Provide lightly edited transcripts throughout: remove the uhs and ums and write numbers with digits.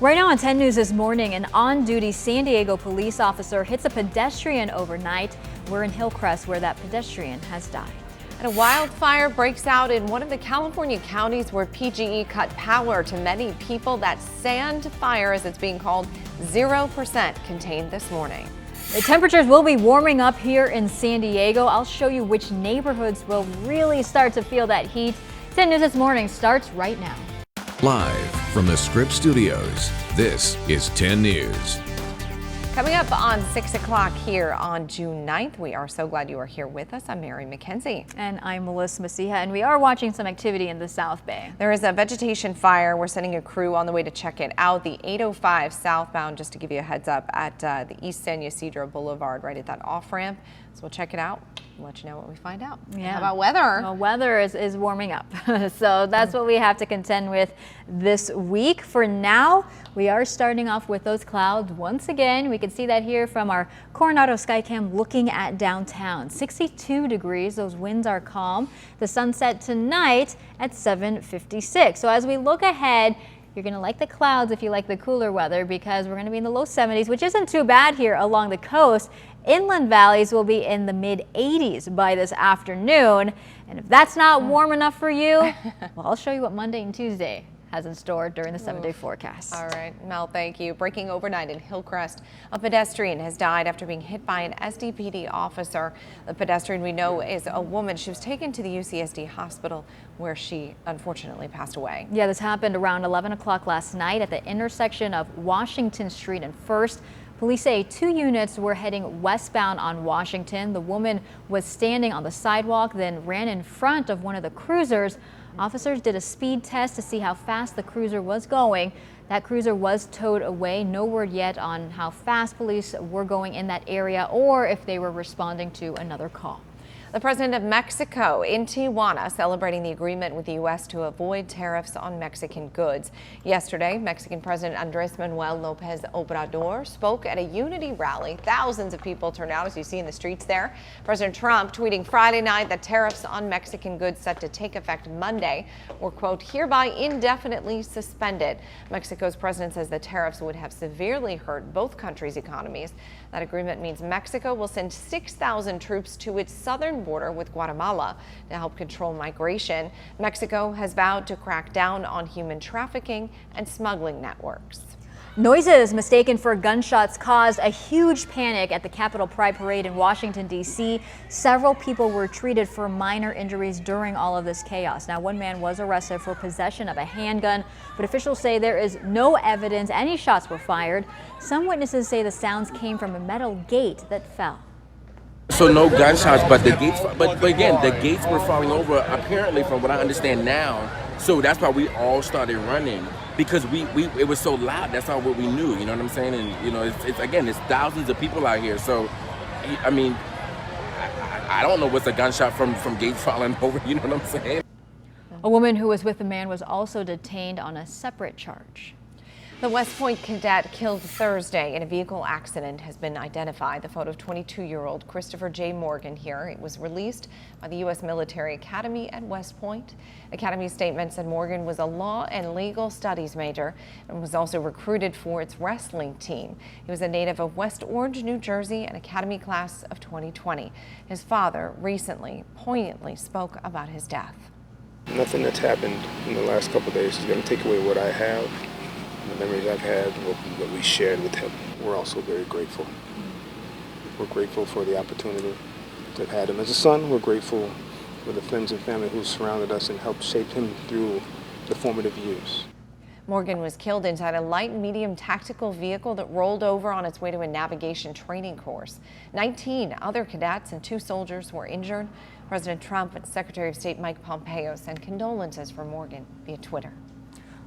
Right now on 10 News this morning, an on-duty San Diego police officer hits a pedestrian overnight. We're in Hillcrest where that pedestrian has died. And a wildfire breaks out in one of the California counties where PGE cut power to many people. That sand fire, as it's being called, 0% contained this morning. The temperatures will be warming up here in San Diego. I'll show you which neighborhoods will really start to feel that heat. 10 News this morning starts right now. Live from the Scripps Studios, this is 10 News. Coming up on 6 o'clock here on June 9th, we are so glad you are here with us. I'm Mary McKenzie. And I'm Melissa Messiha, and we are watching some activity in the South Bay. There is a vegetation fire. We're sending a crew on the way to check it out. The 805 southbound, just to give you a heads up, at the East San Ysidro Boulevard, right at that off-ramp. So we'll check it out. We'll let you know what we find out. Yeah. How about weather? Well, weather is warming up. So that's what we have to contend with this week. For now, we are starting off with those clouds once again. We can see that here from our Coronado Skycam looking at downtown. 62 degrees. Those winds are calm. The sunset tonight at 7:56. So as we look ahead, you're going to like the clouds if you like the cooler weather, because we're going to be in the low 70s, which isn't too bad here along the coast. Inland valleys will be in the mid 80s by this afternoon. And if that's not warm enough for you, well, I'll show you what Monday and Tuesday has in store during the 7-day forecast. All right, Mel, thank you. Breaking overnight in Hillcrest, a pedestrian has died after being hit by an SDPD officer. The pedestrian we know is a woman. She was taken to the UCSD hospital where she unfortunately passed away. Yeah, this happened around 11 o'clock last night at the intersection of Washington Street and First. Police say 2 units were heading westbound on Washington. The woman was standing on the sidewalk, then ran in front of one of the cruisers. Officers did a speed test to see how fast the cruiser was going. That cruiser was towed away. No word yet on how fast police were going in that area or if they were responding to another call. The president of Mexico in Tijuana celebrating the agreement with the U.S. to avoid tariffs on Mexican goods. Yesterday, Mexican President Andrés Manuel López Obrador spoke at a unity rally. Thousands of people turned out, as you see in the streets there. President Trump tweeting Friday night that tariffs on Mexican goods set to take effect Monday were, quote, hereby indefinitely suspended. Mexico's president says the tariffs would have severely hurt both countries' economies. That agreement means Mexico will send 6,000 troops to its southern border with Guatemala to help control migration. Mexico has vowed to crack down on human trafficking and smuggling networks. Noises mistaken for gunshots caused a huge panic at the Capitol Pride Parade in Washington, D.C. Several people were treated for minor injuries during all of this chaos. Now, one man was arrested for possession of a handgun, but officials say there is no evidence any shots were fired. Some witnesses say the sounds came from a metal gate that fell. So no gunshots, but the gates. But again, the gates were falling over. Apparently, from what I understand now, so that's why we all started running, because it was so loud. That's not what we knew. You know what I'm saying? And you know, it's thousands of people out here. So, I mean, I don't know what's a gunshot from gates falling over. You know what I'm saying? A woman who was with the man was also detained on a separate charge. The West Point cadet killed Thursday in a vehicle accident has been identified. The photo of 22-year-old Christopher J. Morgan here. It was released by the U.S. Military Academy at West Point. Academy statement said Morgan was a law and legal studies major and was also recruited for its wrestling team. He was a native of West Orange, New Jersey, an Academy class of 2020. His father recently poignantly spoke about his death. Nothing that's happened in the last couple of days is going to take away what I have. The memories I've had, what we shared with him. We're also very grateful. We're grateful for the opportunity to have had him as a son. We're grateful for the friends and family who surrounded us and helped shape him through the formative years. Morgan was killed inside a light-medium tactical vehicle that rolled over on its way to a navigation training course. 19 other cadets and 2 soldiers were injured. President Trump and Secretary of State Mike Pompeo sent condolences for Morgan via Twitter.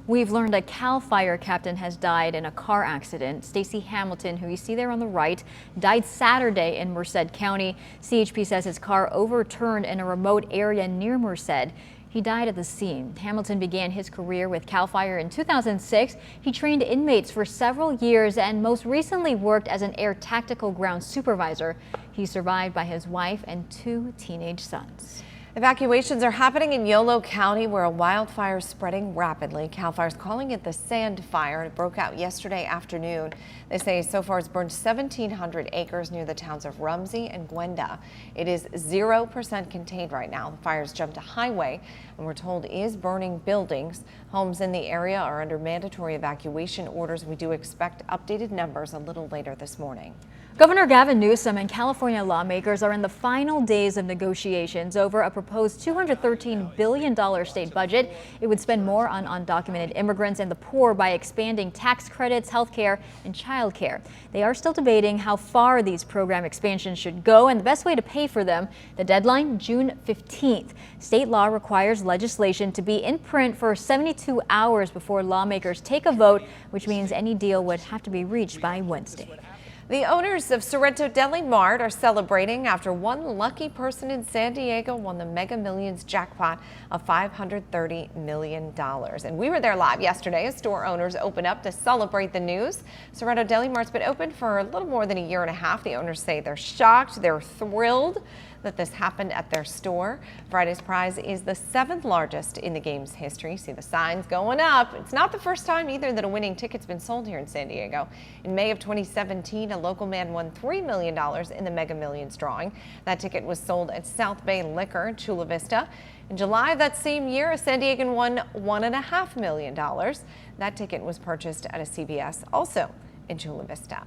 We've learned a CAL FIRE captain has died in a car accident. Stacy Hamilton, who you see there on the right, died Saturday in Merced County. CHP says his car overturned in a remote area near Merced. He died at the scene. Hamilton began his career with CAL FIRE in 2006. He trained inmates for several years and most recently worked as an air tactical ground supervisor. He's survived by his wife and 2 teenage sons. Evacuations are happening in Yolo County where a wildfire is spreading rapidly. CAL FIRE is calling it the Sand Fire. It broke out yesterday afternoon. They say so far it's burned 1,700 acres near the towns of Rumsey and Gwenda. It is 0% contained right now. The fire's jumped a highway and we're told is burning buildings. Homes in the area are under mandatory evacuation orders. We do expect updated numbers a little later this morning. Governor Gavin Newsom and California lawmakers are in the final days of negotiations over a proposed $213 billion state budget. It would spend more on undocumented immigrants and the poor by expanding tax credits, health care, and child care. They are still debating how far these program expansions should go and the best way to pay for them. The deadline, June 15th. State law requires legislation to be in print for 72 hours before lawmakers take a vote, which means any deal would have to be reached by Wednesday. The owners of Sorrento Deli Mart are celebrating after one lucky person in San Diego won the Mega Millions jackpot of $530 million. And we were there live yesterday as store owners opened up to celebrate the news. Sorrento Deli Mart's been open for a little more than a year and a half. The owners say they're shocked, they're thrilled that this happened at their store. Friday's prize is the 7th largest in the game's history. See the signs going up. It's not the first time either that a winning ticket's been sold here in San Diego. In May of 2017, a local man won $3 million in the Mega Millions drawing. That ticket was sold at South Bay Liquor in Chula Vista. In July of that same year, a San Diegan won $1.5 million. That ticket was purchased at a CVS, also in Chula Vista.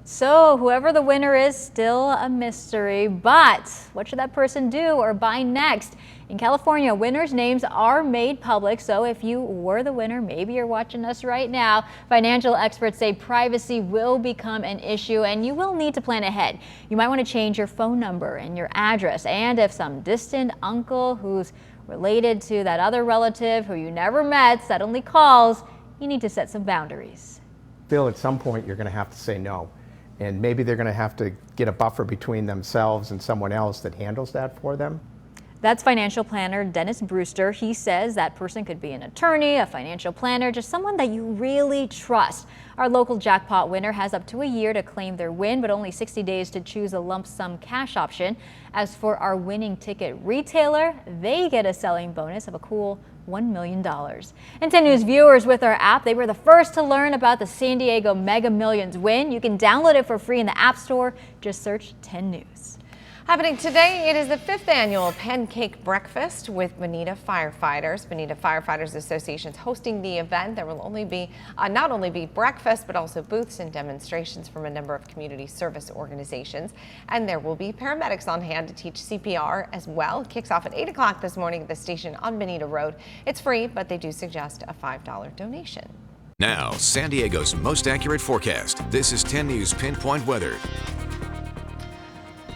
So whoever the winner is, still a mystery, but what should that person do or buy next? In California, winners' names are made public, so if you were the winner, maybe you're watching us right now, financial experts say privacy will become an issue and you will need to plan ahead. You might want to change your phone number and your address, and if some distant uncle who's related to that other relative who you never met suddenly calls, you need to set some boundaries. Still, at some point, you're going to have to say no. And maybe they're going to have to get a buffer between themselves and someone else that handles that for them. That's financial planner Dennis Brewster. He says that person could be an attorney, a financial planner, just someone that you really trust. Our local jackpot winner has up to a year to claim their win, but only 60 days to choose a lump sum cash option. As for our winning ticket retailer, they get a selling bonus of a cool $1 million. And 10 News viewers with our app, they were the first to learn about the San Diego Mega Millions win. You can download it for free in the App Store. Just search 10 News. Happening today, it is the 5th annual Pancake Breakfast with Bonita Firefighters. Bonita Firefighters Association is hosting the event. There will not only be breakfast, but also booths and demonstrations from a number of community service organizations. And there will be paramedics on hand to teach CPR as well. It kicks off at 8 o'clock this morning at the station on Bonita Road. It's free, but they do suggest a $5 donation. Now, San Diego's most accurate forecast. This is 10 News Pinpoint Weather.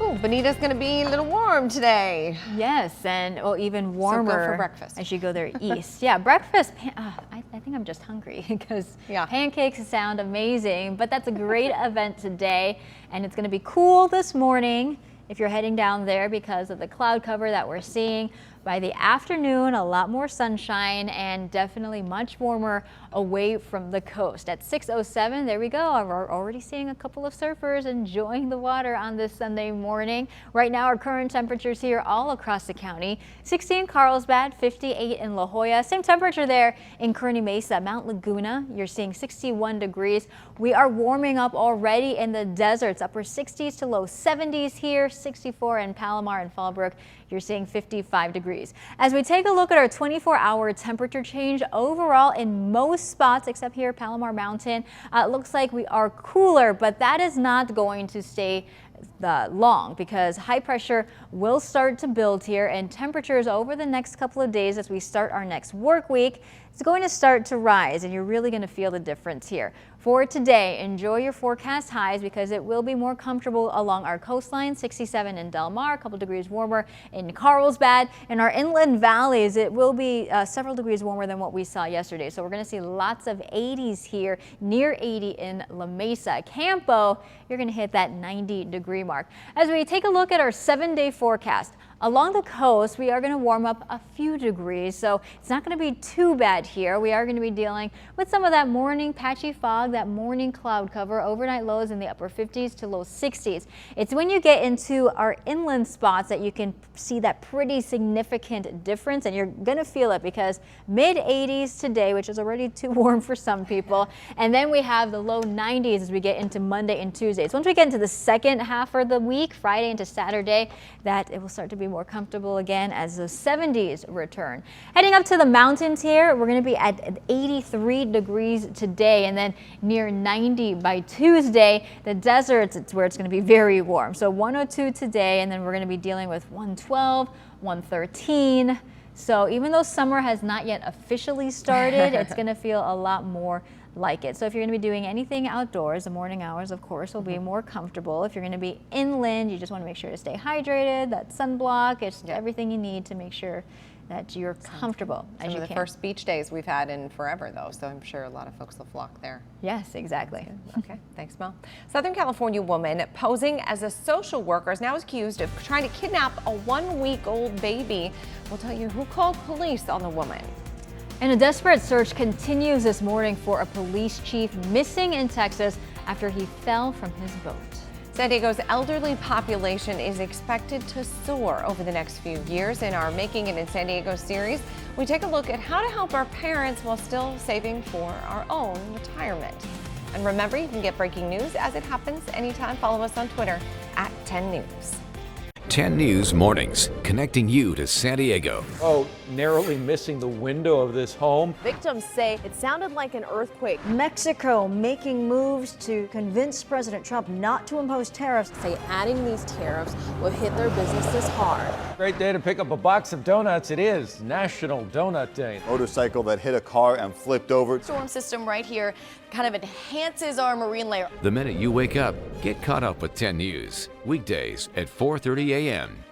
Ooh, Bonita's going to be a little warm today. Yes, and even warmer. So go for breakfast. As you go there east. Yeah, breakfast. I think I'm just hungry because pancakes sound amazing, but that's a great event today. And it's going to be cool this morning if you're heading down there because of the cloud cover that we're seeing. By the afternoon, a lot more sunshine and definitely much warmer away from the coast. At 6:07, there we go. We're already seeing a couple of surfers enjoying the water on this Sunday morning. Right now, our current temperatures here all across the county. 60 in Carlsbad, 58 in La Jolla. Same temperature there in Kearney Mesa. Mount Laguna, you're seeing 61 degrees. We are warming up already in the deserts. Upper 60s to low 70s here. 64 in Palomar and Fallbrook. You're seeing 55 degrees. As we take a look at our 24-hour temperature change overall in most spots except here Palomar Mountain, it looks like we are cooler, but that is not going to stay long because high pressure will start to build here and temperatures over the next couple of days as we start our next work week, it's going to start to rise and you're really going to feel the difference here. For today, enjoy your forecast highs because it will be more comfortable along our coastline. 67 in Del Mar, a couple degrees warmer in Carlsbad. In our inland valleys, it will be several degrees warmer than what we saw yesterday. So we're going to see lots of 80s here, near 80 in La Mesa. Campo, you're going to hit that 90-degree mark. As we take a look at our 7-day forecast, Along the coast, we are going to warm up a few degrees, so it's not going to be too bad here. We are going to be dealing with some of that morning patchy fog, that morning cloud cover, overnight lows in the upper 50s to low 60s. It's when you get into our inland spots that you can see that pretty significant difference, and you're going to feel it because mid 80s today, which is already too warm for some people, and then we have the low 90s as we get into Monday and Tuesday. So once we get into the second half of the week, Friday into Saturday, that it will start to be more comfortable again as the 70s return. Heading up to the mountains here, we're going to be at 83 degrees today and then near 90 by Tuesday. The deserts, it's where it's going to be very warm. So 102 today, and then we're going to be dealing with 112, 113. So even though summer has not yet officially started, it's going to feel a lot more like it. So if you're going to be doing anything outdoors, the morning hours, of course, will be more comfortable. If you're going to be inland, you just want to make sure to stay hydrated, that sunblock, it's everything you need to make sure that you're comfortable as you can. Some of the first beach days we've had in forever, though, so I'm sure a lot of folks will flock there. Yes, exactly. Okay, thanks, Mel. Southern California woman posing as a social worker is now accused of trying to kidnap a 1-week-old baby. We'll tell you who called police on the woman. And a desperate search continues this morning for a police chief missing in Texas after he fell from his boat. San Diego's elderly population is expected to soar over the next few years. In our Making It in San Diego series, we take a look at how to help our parents while still saving for our own retirement. And remember, you can get breaking news as it happens anytime. Follow us on Twitter at 10 News. 10 News Mornings, connecting you to San Diego. Oh, narrowly missing the window of this home. Victims say it sounded like an earthquake. Mexico making moves to convince President Trump not to impose tariffs. Say adding these tariffs will hit their businesses hard. Great day to pick up a box of donuts. It is National Donut Day. Motorcycle that hit a car and flipped over. Storm system right here kind of enhances our marine layer. The minute you wake up, get caught up with 10 News. Weekdays at 4:30 a.m.